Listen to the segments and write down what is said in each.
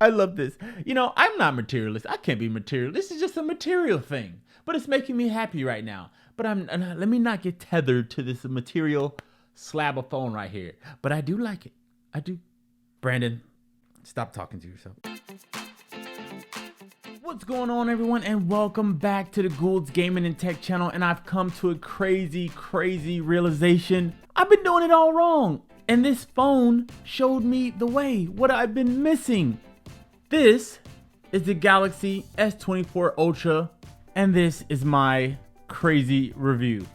I love this. You know, I'm not materialist. I can't be material. This is just a material thing, but it's making me happy right now. But let me not get tethered to this material slab of phone right here. But I do like it. I do. Brandon, stop talking to yourself. What's going on, everyone, and welcome back to the Gould's Gaming and Tech channel. And I've come to a crazy realization. I've been doing it all wrong, and this phone showed me the way, what I've been missing. This is the Galaxy S24 Ultra, and this is my crazy review.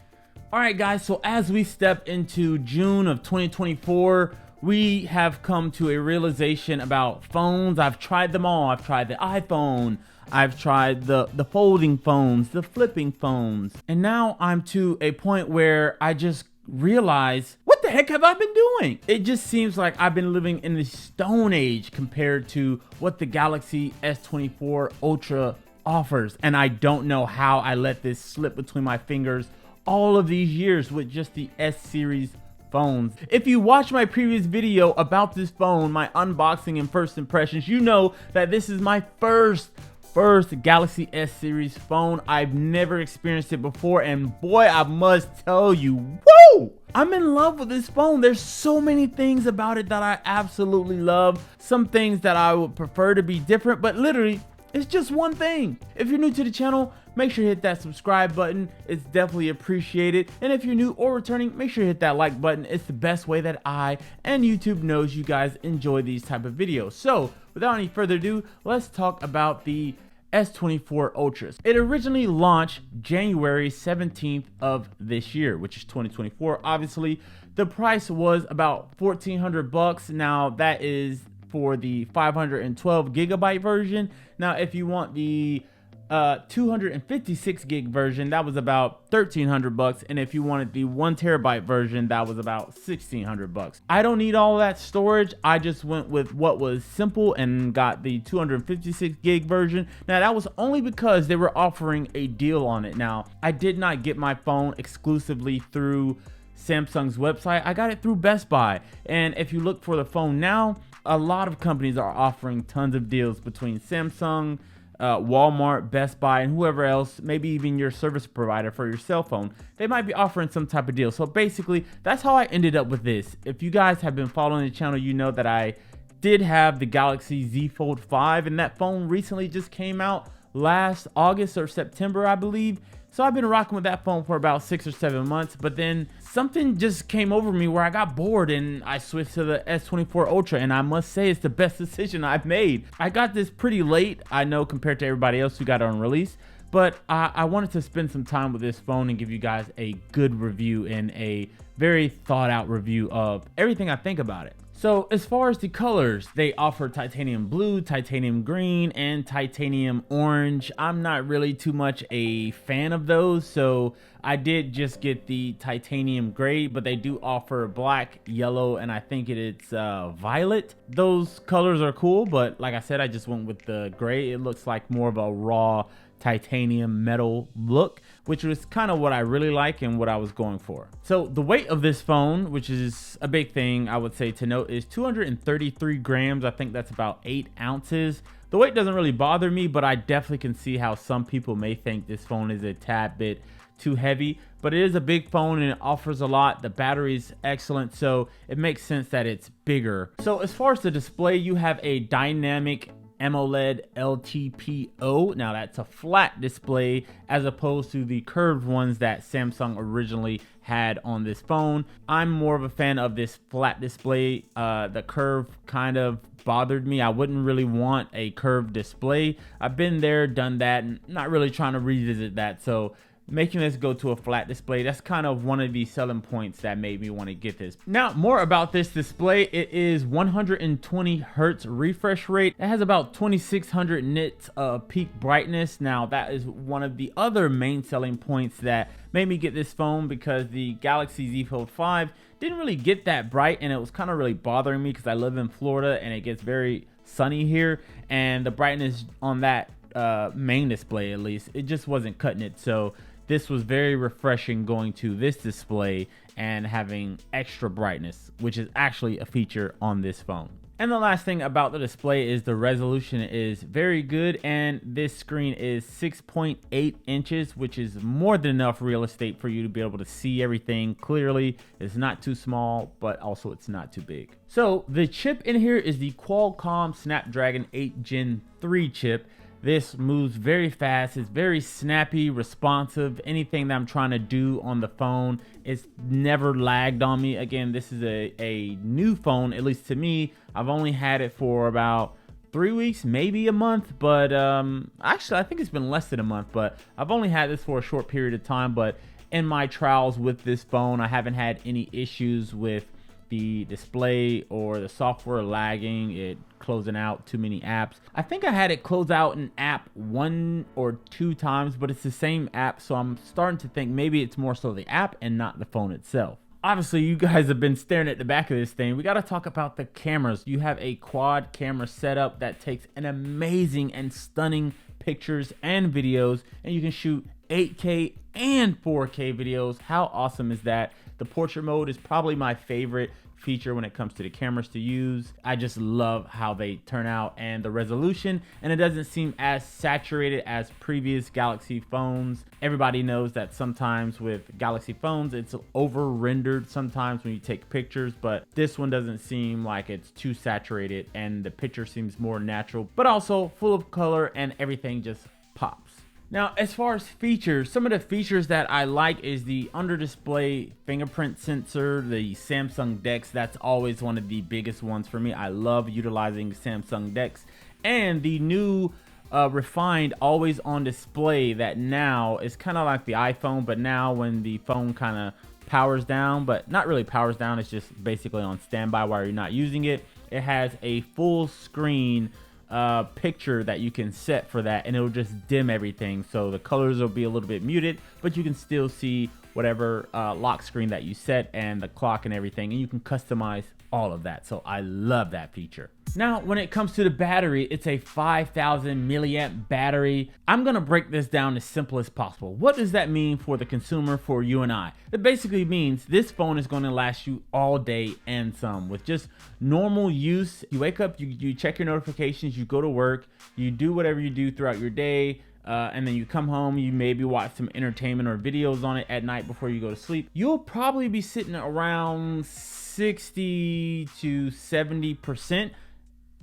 All right, guys, so as we step into June of 2024, we have come to a realization about phones. I've tried them all. I've tried the iPhone. I've tried the folding phones, the flipping phones. And now I'm to a point where I just realize, what the heck have I been doing? It just seems like I've been living in the Stone Age compared to what the Galaxy S24 Ultra offers. And I don't know how I let this slip between my fingers all of these years with just the S series phones. If you watch my previous video about this phone, my unboxing and first impressions, you know that this is my first Galaxy S series phone. I've never experienced it before, and boy, I must tell you, whoa! I'm in love with this phone. There's so many things about it that I absolutely love. Some things that I would prefer to be different, but literally, it's just one thing. If you're new to the channel, make sure you hit that subscribe button. It's definitely appreciated. And if you're new or returning, make sure you hit that like button. It's the best way that I and YouTube knows you guys enjoy these type of videos. So without any further ado, let's talk about the S24 Ultras. It originally launched January 17th of this year, which is 2024. Obviously, the price was about $1,400. Now that is for the 512 gigabyte version. Now, if you want the 256 gig version, that was about $1,300, and if you wanted the 1 terabyte version, that was about $1,600. I don't need all that storage. I just went with what was simple and got the 256 gig version. Now, that was only because they were offering a deal on it. Now, I did not get my phone exclusively through Samsung's website. I got it through Best Buy, and if you look for the phone now, a lot of companies are offering tons of deals between Samsung, Walmart, Best Buy, and whoever else, maybe even your service provider for your cell phone. They might be offering some type of deal. So basically, that's how I ended up with this. If you guys have been following the channel, you know that I did have the Galaxy Z Fold 5, and that phone recently just came out last August or September, I believe. So I've been rocking with that phone for about 6 or 7 months, but then something just came over me where I got bored and I switched to the S24 Ultra, and I must say it's the best decision I've made. I got this pretty late, I know, compared to everybody else who got it on release, but I wanted to spend some time with this phone and give you guys a good review and a very thought out review of everything I think about it. So as far as the colors, they offer titanium blue, titanium green, and titanium orange. I'm not really too much a fan of those, so I did just get the titanium gray, but they do offer black, yellow, and I think it's violet. Those colors are cool, but like I said, I just went with the gray. It looks like more of a raw titanium metal look, which was kind of what I really like and what I was going for. So the weight of this phone, which is a big thing I would say to note, is 233 grams. I think that's about 8 ounces. The weight doesn't really bother me, but I definitely can see how some people may think this phone is a tad bit too heavy, but it is a big phone and it offers a lot. The battery is excellent, so it makes sense that it's bigger. So as far as the display, you have a dynamic AMOLED LTPO. Now that's a flat display as opposed to the curved ones that Samsung originally had on this phone. I'm more of a fan of this flat display. The curve kind of bothered me. I wouldn't really want a curved display. I've been there, done that, and not really trying to revisit that. So making this go to a flat display, that's kind of one of the selling points that made me want to get this. Now, more about this display. It is 120 hertz refresh rate. It has about 2600 nits of peak brightness. Now, that is one of the other main selling points that made me get this phone, because the Galaxy Z Fold 5 didn't really get that bright, and it was kind of really bothering me because I live in Florida and it gets very sunny here, and the brightness on that main display, at least, it just wasn't cutting it. So this was very refreshing going to this display and having extra brightness, which is actually a feature on this phone. And the last thing about the display is the resolution is very good, and this screen is 6.8 inches, which is more than enough real estate for you to be able to see everything clearly. It's not too small, but also it's not too big. So the chip in here is the Qualcomm Snapdragon 8 Gen 3 chip. This moves very fast, it's very snappy, responsive. Anything that I'm trying to do on the phone, it's never lagged on me. Again, this is a new phone, at least to me. I've only had it for about 3 weeks, maybe a month, but actually I think it's been less than a month, but I've only had this for a short period of time. But in my trials with this phone, I haven't had any issues with the display or the software lagging, it closing out too many apps. I think I had it close out an app 1 or 2 times, but it's the same app, so I'm starting to think maybe it's more so the app and not the phone itself. Obviously, you guys have been staring at the back of this thing. We got to talk about the cameras. You have a quad camera setup that takes an amazing and stunning pictures and videos, and you can shoot 8K and 4K videos. How awesome is that? The portrait mode is probably my favorite feature when it comes to the cameras to use. I just love how they turn out and the resolution, and it doesn't seem as saturated as previous Galaxy phones. Everybody knows that sometimes with Galaxy phones it's over rendered sometimes when you take pictures, but this one doesn't seem like it's too saturated, and the picture seems more natural, but also full of color, and everything just pops. Now, as far as features, some of the features that I like is the under-display fingerprint sensor, the Samsung DeX. That's always one of the biggest ones for me. I love utilizing Samsung DeX. And the new refined always on display that now is kind of like the iPhone, but now when the phone kind of powers down, but not really powers down, it's just basically on standby while you're not using it. It has a full screen picture that you can set for that, and it'll just dim everything, so the colors will be a little bit muted, but you can still see whatever lock screen that you set and the clock and everything, and you can customize all of that. So I love that feature. Now, when it comes to the battery, it's a 5,000 milliamp battery. I'm gonna break this down as simple as possible. What does that mean for the consumer, for you and I? It basically means this phone is gonna last you all day and some. With just normal use, you wake up, you check your notifications, you go to work, you do whatever you do throughout your day, and then you come home, you maybe watch some entertainment or videos on it at night before you go to sleep. You'll probably be sitting around 60 to 70%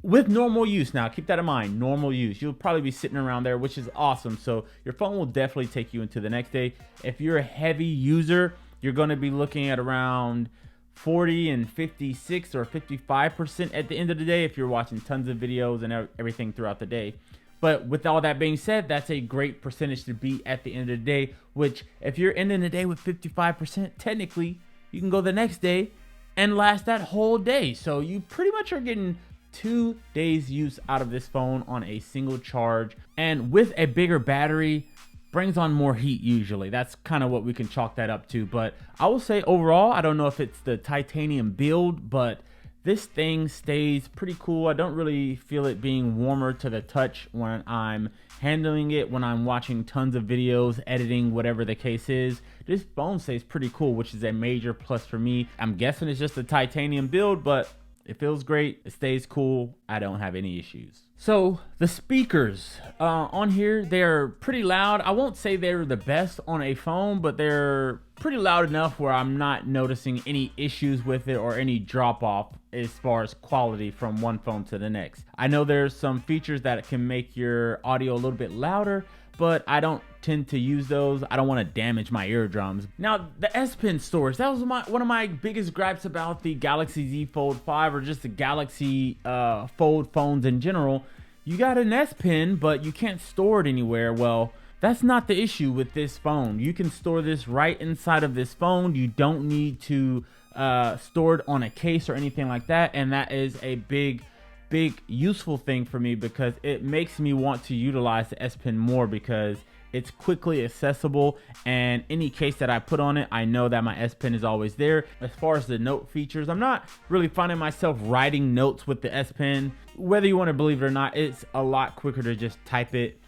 with normal use. Now, keep that in mind, normal use. You'll probably be sitting around there, which is awesome. So your phone will definitely take you into the next day. If you're a heavy user, you're going to be looking at around 40 and 56 or 55% at the end of the day if you're watching tons of videos and everything throughout the day. But with all that being said, that's a great percentage to be at the end of the day, which if you're ending the day with 55%, technically you can go the next day and last that whole day. So you pretty much are getting 2 days use out of this phone on a single charge, and with a bigger battery brings on more heat usually. That's kind of what we can chalk that up to. But I will say overall, I don't know if it's the titanium build, but this thing stays pretty cool. I don't really feel it being warmer to the touch when I'm handling it, when I'm watching tons of videos, editing, whatever the case is. This phone stays pretty cool, which is a major plus for me. I'm guessing it's just a titanium build, but it feels great. It stays cool. I don't have any issues. So the speakers on here, they're pretty loud. I won't say they're the best on a phone, but they're pretty loud enough where I'm not noticing any issues with it or any drop off as far as quality from one phone to the next. I know there's some features that can make your audio a little bit louder, but I don't tend to use those. I don't want to damage my eardrums. Now, the S Pen storage, that was one of my biggest gripes about the Galaxy Z Fold 5 or just the Galaxy Fold phones in general. You got an S Pen, but you can't store it anywhere. Well, that's not the issue with this phone. You can store this right inside of this phone. You don't need to store it on a case or anything like that, and that is a big useful thing for me because it makes me want to utilize the S Pen more because it's quickly accessible, and any case that I put on it, I know that my S Pen is always there. As far as the note features, I'm not really finding myself writing notes with the S Pen. Whether you want to believe it or not, it's a lot quicker to just type it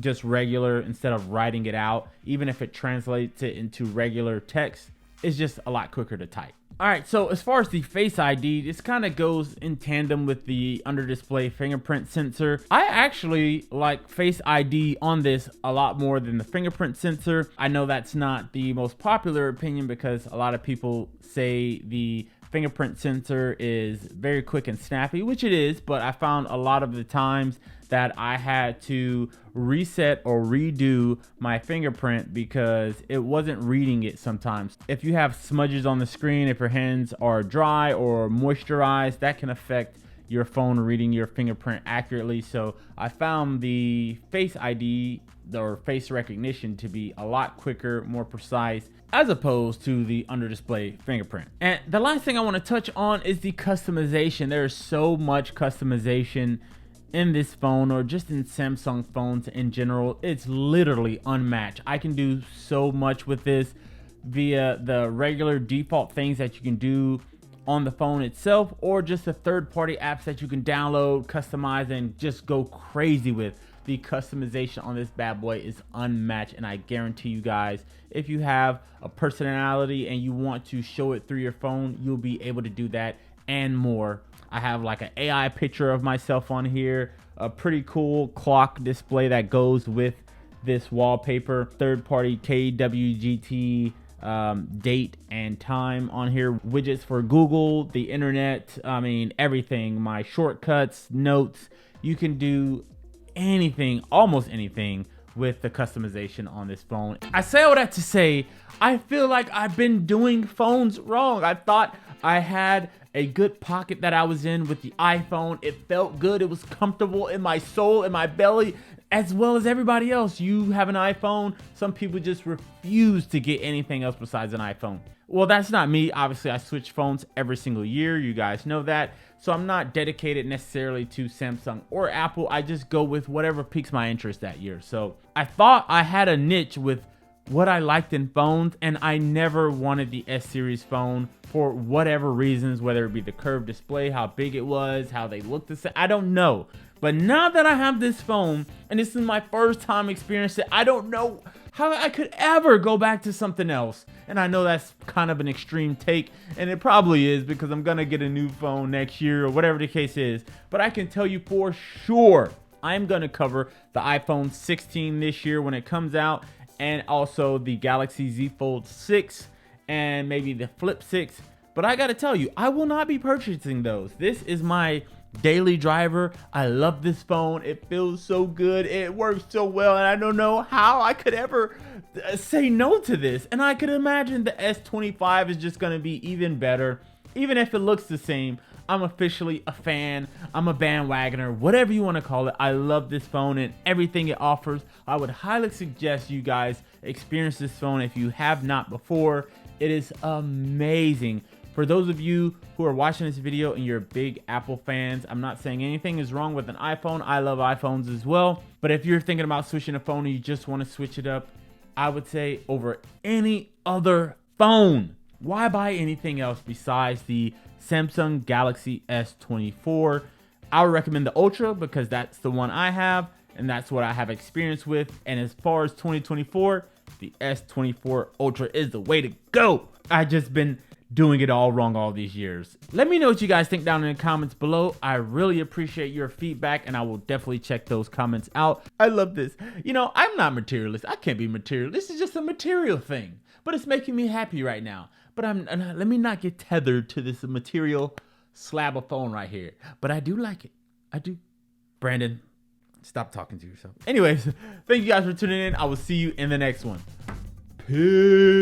just regular instead of writing it out. Even if it translates it into regular text, it's just a lot quicker to type. All right, so as far as the Face ID, this kind of goes in tandem with the under display fingerprint sensor. I actually like Face ID on this a lot more than the fingerprint sensor. I know that's not the most popular opinion because a lot of people say the fingerprint sensor is very quick and snappy, which it is, but I found a lot of the times that I had to reset or redo my fingerprint because it wasn't reading it sometimes. If you have smudges on the screen, if your hands are dry or moisturized, that can affect your phone reading your fingerprint accurately. So I found the Face ID or face recognition to be a lot quicker, more precise, as opposed to the under display fingerprint. And the last thing I want to touch on is the customization. There's so much customization in this phone, or just in Samsung phones in general. It's literally unmatched. I can do so much with this via the regular default things that you can do on the phone itself, or just the third-party apps that you can download, customize, and just go crazy with. The customization on this bad boy is unmatched, and I guarantee you guys, if you have a personality and you want to show it through your phone, you'll be able to do that and more. I have like an AI picture of myself on here, a pretty cool clock display that goes with this wallpaper, third-party KWGT date and time on here, widgets for Google, the internet, I mean everything, my shortcuts, notes. You can do anything, almost anything, with the customization on this phone. I say all that to say, I feel like I've been doing phones wrong. I thought I had a good pocket that I was in with the iPhone. It felt good. It was comfortable in my soul, in my belly, as well as everybody else. You have an iPhone. Some people just refuse to get anything else besides an iPhone. Well, that's not me. Obviously, I switch phones every single year. You guys know that. So I'm not dedicated necessarily to Samsung or Apple. I just go with whatever piques my interest that year. So I thought I had a niche with what I liked in phones, and I never wanted the S series phone for whatever reasons, whether it be the curved display, how big it was, how they looked the same. I don't know. But now that I have this phone, and this is my first time experiencing it, I don't know how I could ever go back to something else. And I know that's kind of an extreme take, and it probably is because I'm gonna get a new phone next year or whatever the case is. But I can tell you for sure, I'm gonna cover the iPhone 16 this year when it comes out, and also the Galaxy Z Fold 6 and maybe the Flip 6. But I gotta tell you, I will not be purchasing those. This is my daily driver. I love this phone. It feels so good. It works so well, and I don't know how I could ever say no to this. And I could imagine the S25 is just gonna be even better. Even if it looks the same, I'm officially a fan. I'm a bandwagoner, whatever you want to call it. I love this phone and everything it offers. I would highly suggest you guys experience this phone if you have not before. It is amazing. For those of you who are watching this video and you're big Apple fans, I'm not saying anything is wrong with an iPhone. I love iPhones as well. But if you're thinking about switching a phone and you just want to switch it up, I would say over any other phone. Why buy anything else besides the Samsung Galaxy S24? I would recommend the Ultra because that's the one I have and that's what I have experience with. And as far as 2024, the S24 Ultra is the way to go. I've just been doing it all wrong all these years. Let me know what you guys think down in the comments below. I really appreciate your feedback, and I will definitely check those comments out. I love this. You know, I'm not materialist. I can't be material. This is just a material thing, but it's making me happy right now. But let me not get tethered to this material slab of phone right here. But I do like it. I do. Brandon, stop talking to yourself. Anyways, thank you guys for tuning in. I will see you in the next one. Peace.